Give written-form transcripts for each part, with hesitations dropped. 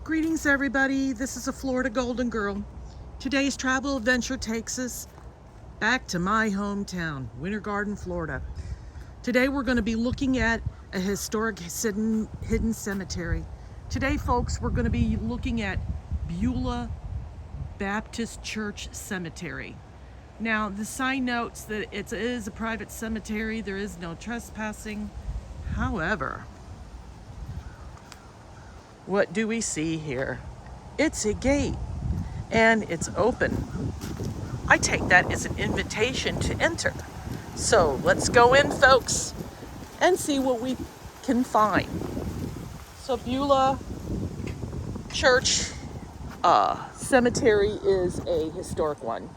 Greetings everybody, this is a Florida Golden Girl. Today's travel adventure takes us back to my hometown, Winter Garden, Florida. Today we're going to be looking at a historic hidden cemetery. Today folks, we're going to be looking at Beulah Baptist Church Cemetery. Now the sign notes that it is a private cemetery, there is no trespassing. However, what do we see here? It's a gate and it's open. I take that as an invitation to enter. So let's go in, folks, and see what we can find. So Beulah Church Cemetery is a historic one.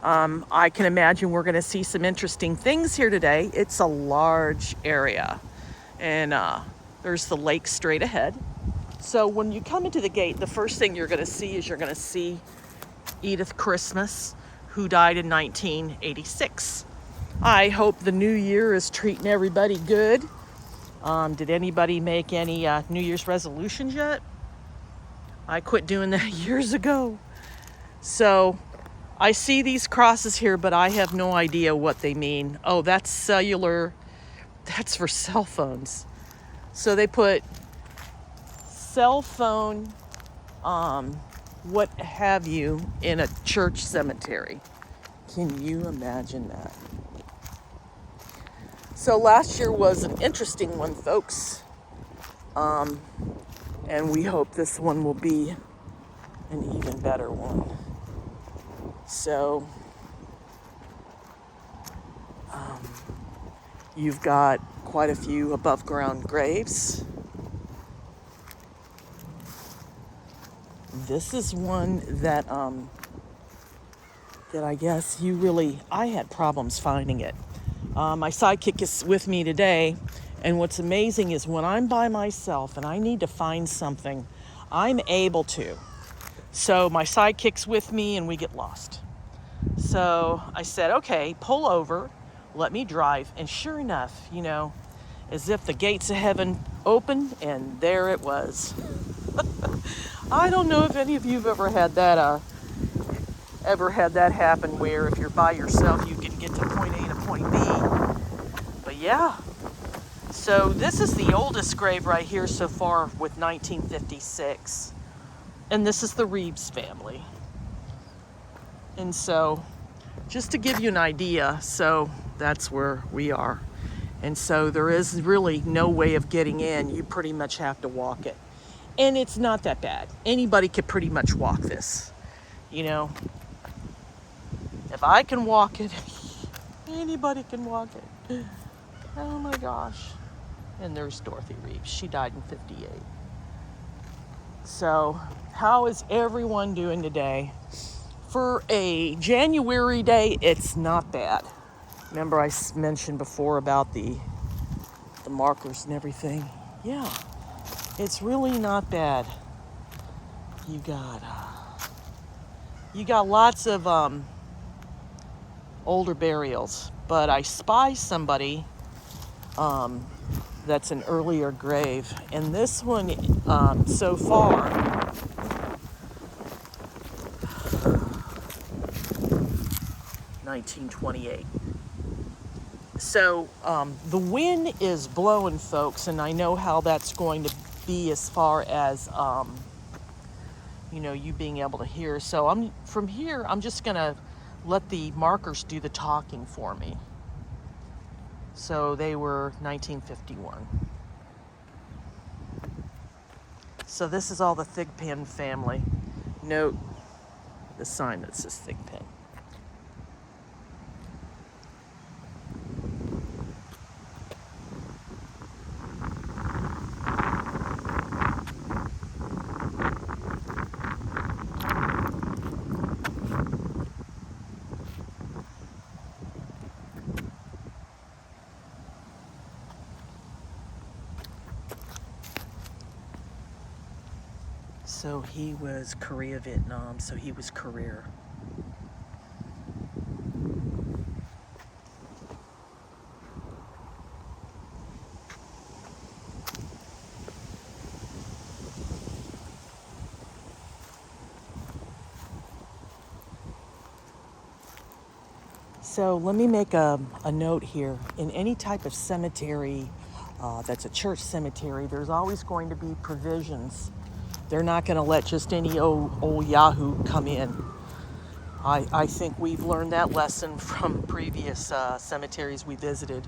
I can imagine we're going to see some interesting things here today. It's a large area, and there's the lake straight ahead. So when you come into the gate, the first thing you're going to see Edith Christmas, who died in 1986. I hope the new year is treating everybody good. Did anybody make any New Year's resolutions yet? I quit doing that years ago. So I see these crosses here, but I have no idea what they mean. Oh, that's cellular. That's for cell phones. So they put cell phone, what have you, in a church cemetery. Can you imagine that? So last year was an interesting one, folks. And we hope this one will be an even better one. So, you've got quite a few above ground graves. This is one that I guess I had problems finding it. My sidekick is with me today, and what's amazing is when I'm by myself and I need to find something, I'm able to. So my sidekick's with me and we get lost. So I said, okay, pull over, let me drive. And sure enough, as if the gates of heaven opened, and there it was. I don't know if any of you have ever had that happen, where if you're by yourself, you can get to point A to point B. But yeah. So this is the oldest grave right here so far with 1956. And this is the Reeves family. And so, just to give you an idea, so that's where we are. And so there is really no way of getting in. You pretty much have to walk it. And it's not that bad. Anybody could pretty much walk this. If I can walk it, anybody can walk it. Oh my gosh. And there's Dorothy Reeves. She died in 58. So, how is everyone doing today? For a January day, it's not bad. Remember I mentioned before about the markers and everything? Yeah, it's really not bad. You got lots of older burials, but I spy somebody that's an earlier grave, and this one so far 1928. So the wind is blowing, folks, and I know how that's going to be as far as you being able to hear. So from here I'm just gonna let the markers do the talking for me. So they were 1951. So this is all the Thigpen family. Note the sign that says Thigpen. So he was Korea, Vietnam, so he was career. So let me make a note here. In any type of cemetery that's a church cemetery, there's always going to be provisions. They're not going to let just any old Yahoo come in. I think we've learned that lesson from previous cemeteries we visited.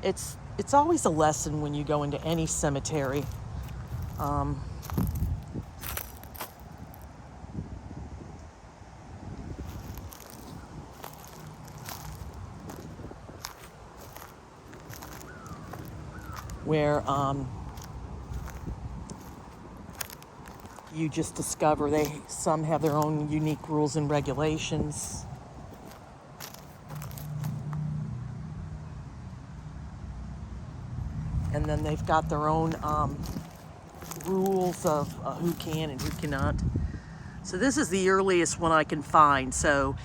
It's always a lesson when you go into any cemetery. Where you just discover some have their own unique rules and regulations. And then they've got their own rules of who can and who cannot. So this is the earliest one I can find. So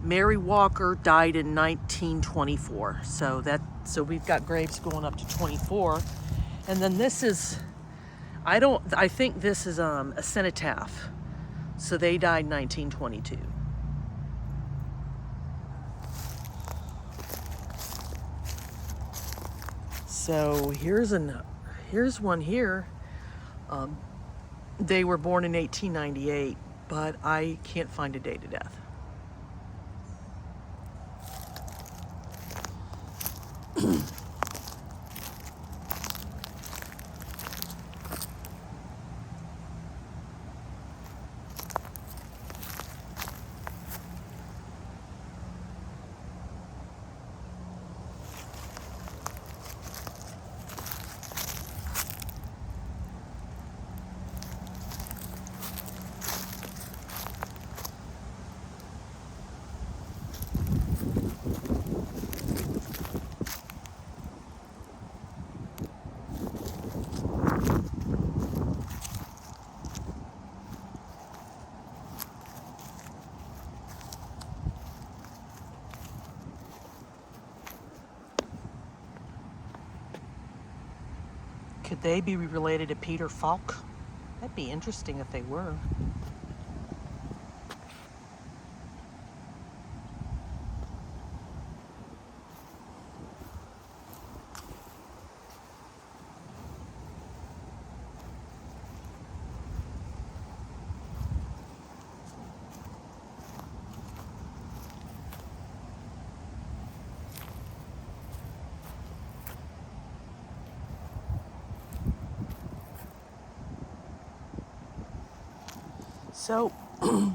Mary Walker died in 1924. So we've got graves going up to 24. And then this is, I think this is a cenotaph. So they died in 1922. So here's one here. They were born in 1898, but I can't find a date of death. Could they be related to Peter Falk? That'd be interesting if they were. So,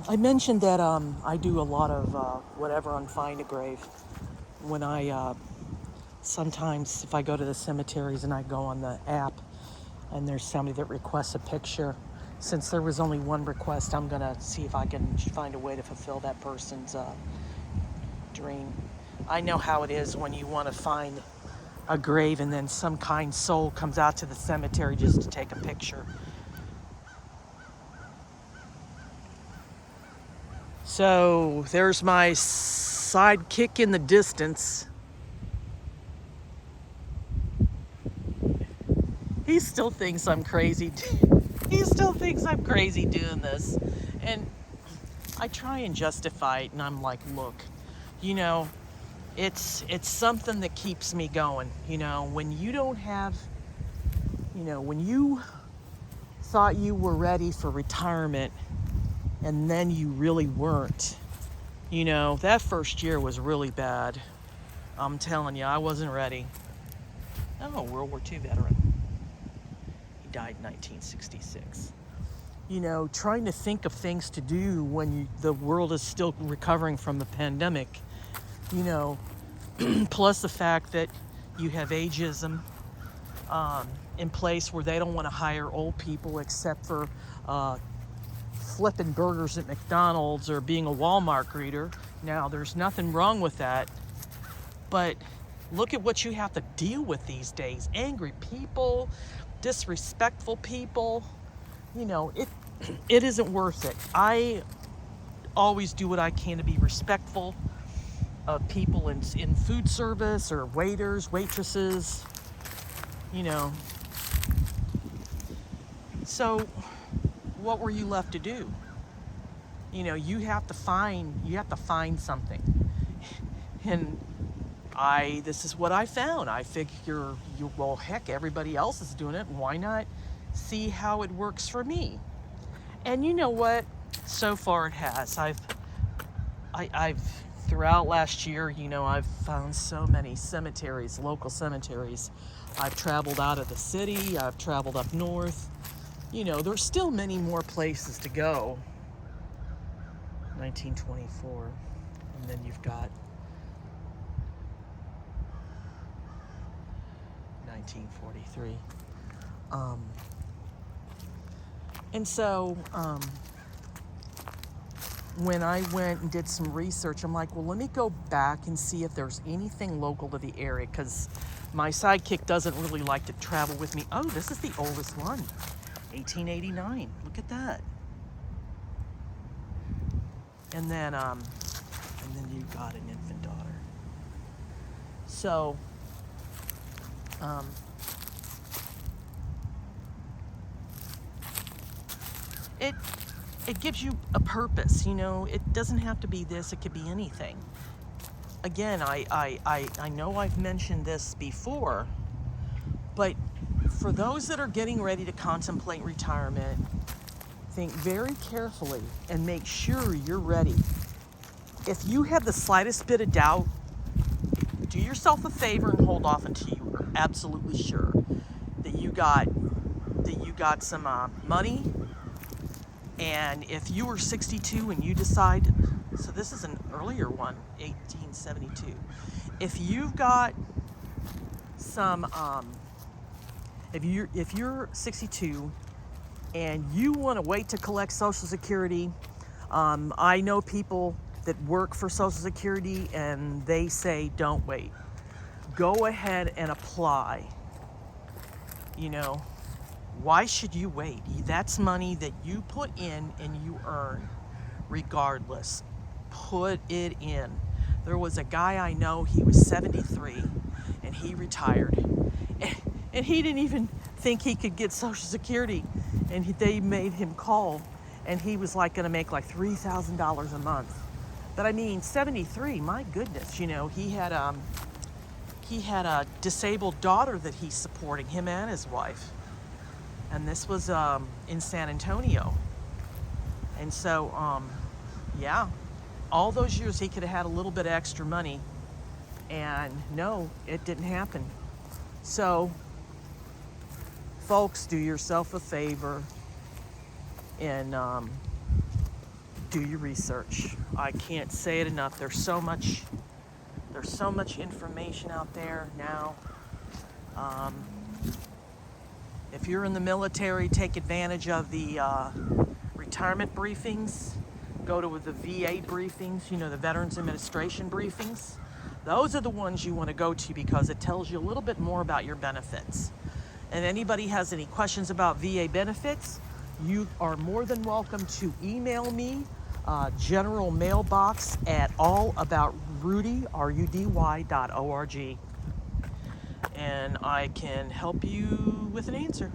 I mentioned that I do a lot of whatever on Find a Grave. When sometimes if I go to the cemeteries and I go on the app and there's somebody that requests a picture, since there was only one request, I'm going to see if I can find a way to fulfill that person's dream. I know how it is when you want to find a grave and then some kind soul comes out to the cemetery just to take a picture. So there's my sidekick in the distance. He still thinks I'm crazy. He still thinks I'm crazy doing this. And I try and justify it, and I'm like, look, it's something that keeps me going. When you don't have, when you thought you were ready for retirement, and then you really weren't. That first year was really bad. I'm telling you, I wasn't ready. I'm a World War II veteran. He died in 1966. Trying to think of things to do when the world is still recovering from the pandemic. Plus the fact that you have ageism in place where they don't want to hire old people except for flipping burgers at McDonald's or being a Walmart greeter. Now, there's nothing wrong with that, but look at what you have to deal with these days. Angry people, disrespectful people. It isn't worth it. I always do what I can to be respectful of people in food service or waiters, waitresses, So what were you left to do? You have to find something. And this is what I found. I figure, well, heck, everybody else is doing it. Why not see how it works for me? And you know what? So far it has. I've throughout last year, I've found so many cemeteries, local cemeteries. I've traveled out of the city. I've traveled up north. There's still many more places to go. 1924. And then you've got 1943. And so when I went and did some research, I'm like, well, let me go back and see if there's anything local to the area, because my sidekick doesn't really like to travel with me. Oh, this is the oldest one, 1889. Look at that. And then you got an infant daughter. So, it gives you a purpose, It doesn't have to be this, it could be anything. Again, I know I've mentioned this before, but for those that are getting ready to contemplate retirement, think very carefully and make sure you're ready. If you have the slightest bit of doubt, do yourself a favor and hold off until you are absolutely sure that you got some money. And if you were 62 and you decide, so this is an earlier one, 1872. If you've got some, if you're 62 and you want to wait to collect Social Security, I know people that work for Social Security and they say don't wait. Go ahead and apply. Why should you wait? That's money that you put in and you earn regardless. Put it in. There was a guy I know, he was 73 and he retired. And he didn't even think he could get Social Security. And they made him call and he was like going to make like $3,000 a month. But I mean, 73, my goodness, he had a disabled daughter that he's supporting, him and his wife. And this was in San Antonio. And so, yeah, all those years he could have had a little bit of extra money. And no, it didn't happen. So, folks, do yourself a favor and do your research. I can't say it enough. There's so much information out there now. If you're in the military, take advantage of the retirement briefings. Go to the VA briefings, the Veterans Administration briefings. Those are the ones you want to go to because it tells you a little bit more about your benefits. And anybody has any questions about VA benefits, you are more than welcome to email me, general mailbox at allaboutrudy.org. And I can help you with an answer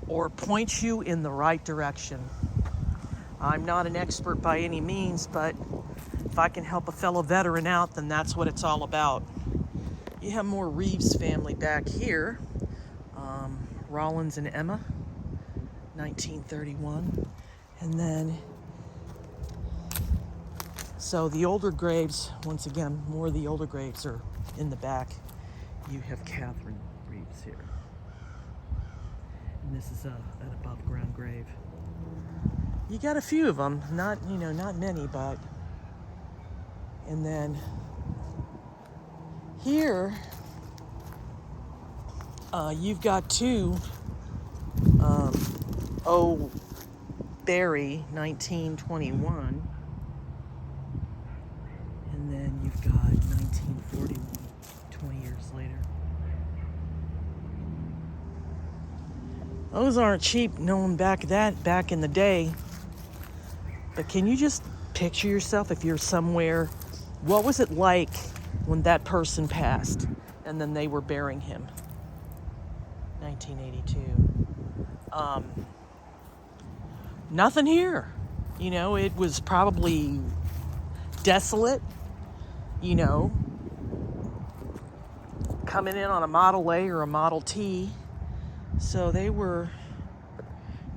or point you in the right direction. I'm not an expert by any means, but if I can help a fellow veteran out, then that's what it's all about. You have more Reeves family back here. Rollins and Emma, 1931. And then, so the older graves, once again, more of the older graves are in the back. You have Catherine Reeves here. And this is an above ground grave. You got a few of them, not many, but. And then here, you've got two, Barry, 1921. And then you've got 1941, 20 years later. Those aren't cheap, knowing back in the day. But can you just picture yourself if you're somewhere? What was it like when that person passed and then they were burying him? 1982. Nothing here. It was probably desolate. you know, coming in on a Model A or a Model T. So they were,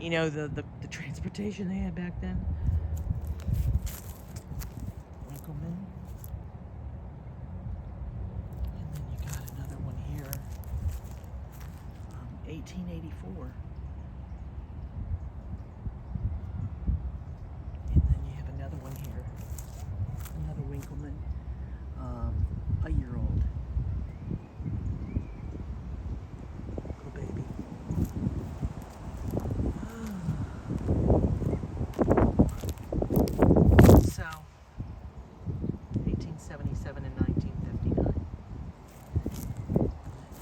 you know, the transportation they had back then. Winkleman. And then you got another one here. 1884. And then you have another one here. Another Winkleman. A year old. Little baby. So, 1877 and 1959.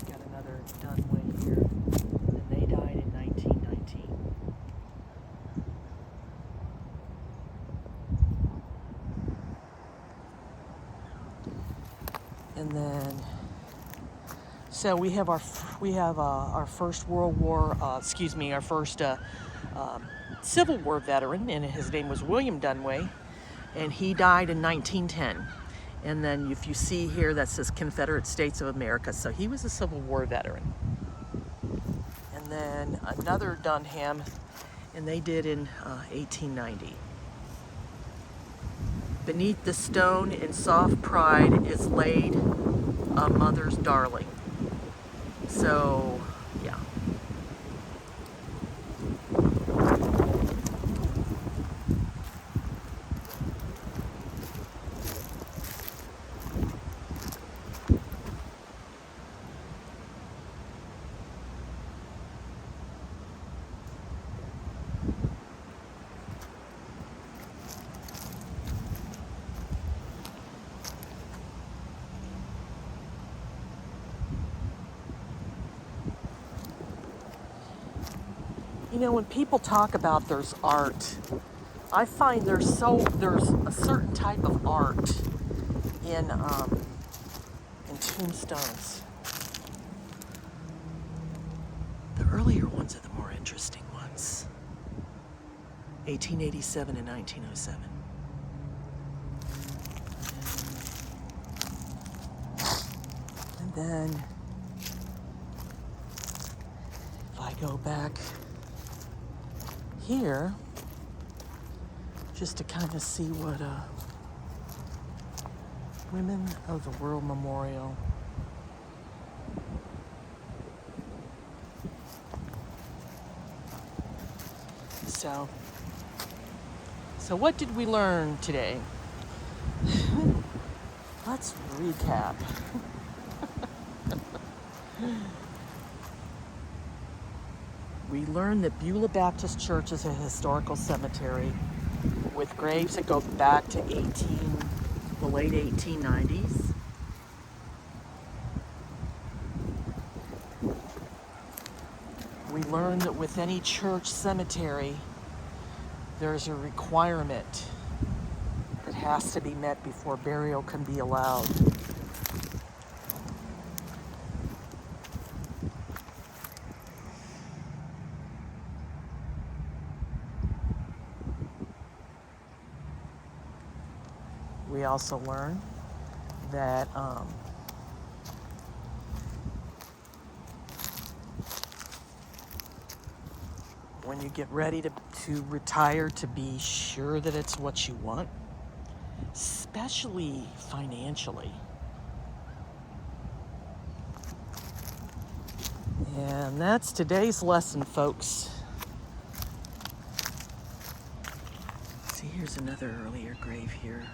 You got another Dunway here. And they died in 1919. And then, so we have our first World War, our first Civil War veteran, and his name was William Dunway, and he died in 1910. And then if you see here, that says Confederate States of America, so he was a Civil War veteran. And then another Dunham, and they did in 1890. Beneath the stone in soft pride is laid a mother's darling. So, yeah. You know, when people talk about there's art, I find there's a certain type of art in tombstones. The earlier ones are the more interesting ones. 1887 and 1907. And then if I go back here, just to kind of see what Women of the World Memorial. So what did we learn today? Let's recap. We learned that Beulah Baptist Church is a historical cemetery with graves that go back to the late 1890s. We learned that with any church cemetery, there's a requirement that has to be met before burial can be allowed. We also learned that when you get ready to retire, to be sure that it's what you want, especially financially. And that's today's lesson, folks. See, here's another earlier grave here.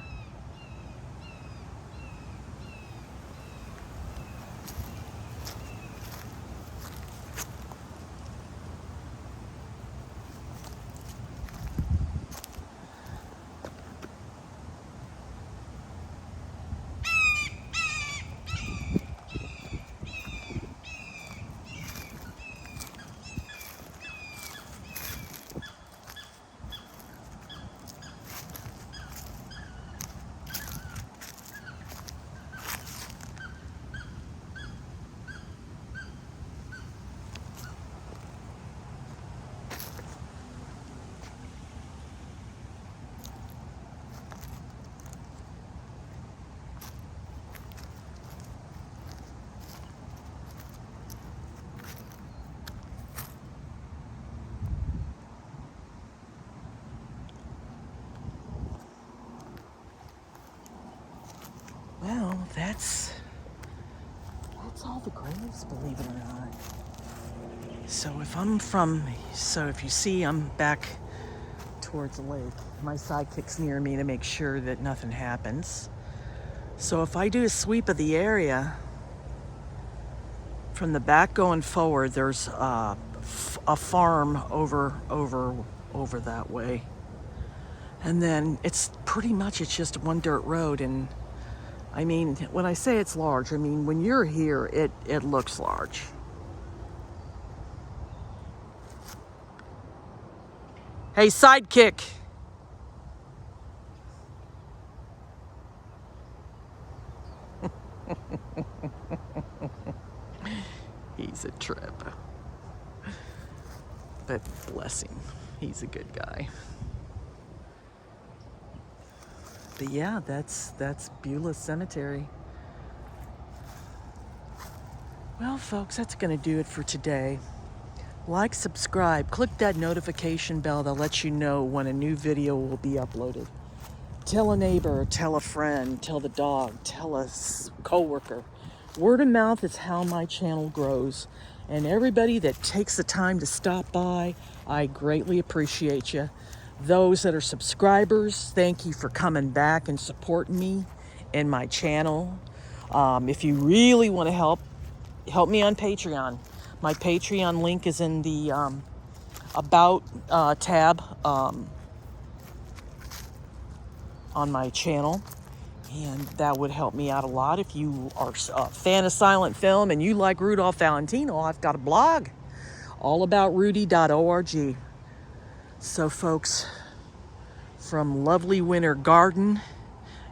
Well, that's all the graves, believe it or not. So if you see I'm back towards the lake, my sidekick's near me to make sure that nothing happens. So if I do a sweep of the area, from the back going forward, there's a farm over that way. And then it's just one dirt road. And I mean, when I say it's large, I mean, when you're here, it looks large. Hey, sidekick. He's a trip. But bless him. He's a good guy. But yeah, that's Beulah Cemetery. Well, folks, that's going to do it for today. Like, subscribe, click that notification bell that lets you know when a new video will be uploaded. Tell a neighbor, tell a friend, tell the dog, tell a coworker. Word of mouth is how my channel grows. And everybody that takes the time to stop by, I greatly appreciate you. Those that are subscribers, thank you for coming back and supporting me in my channel. If you really want to help me on Patreon. My Patreon link is in the About tab on my channel. And that would help me out a lot. If you are a fan of silent film and you like Rudolph Valentino, I've got a blog, allaboutrudy.org. So folks, from lovely Winter Garden,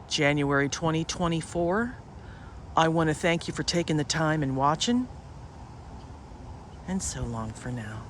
January 2024, I want to thank you for taking the time and watching. And so long for now.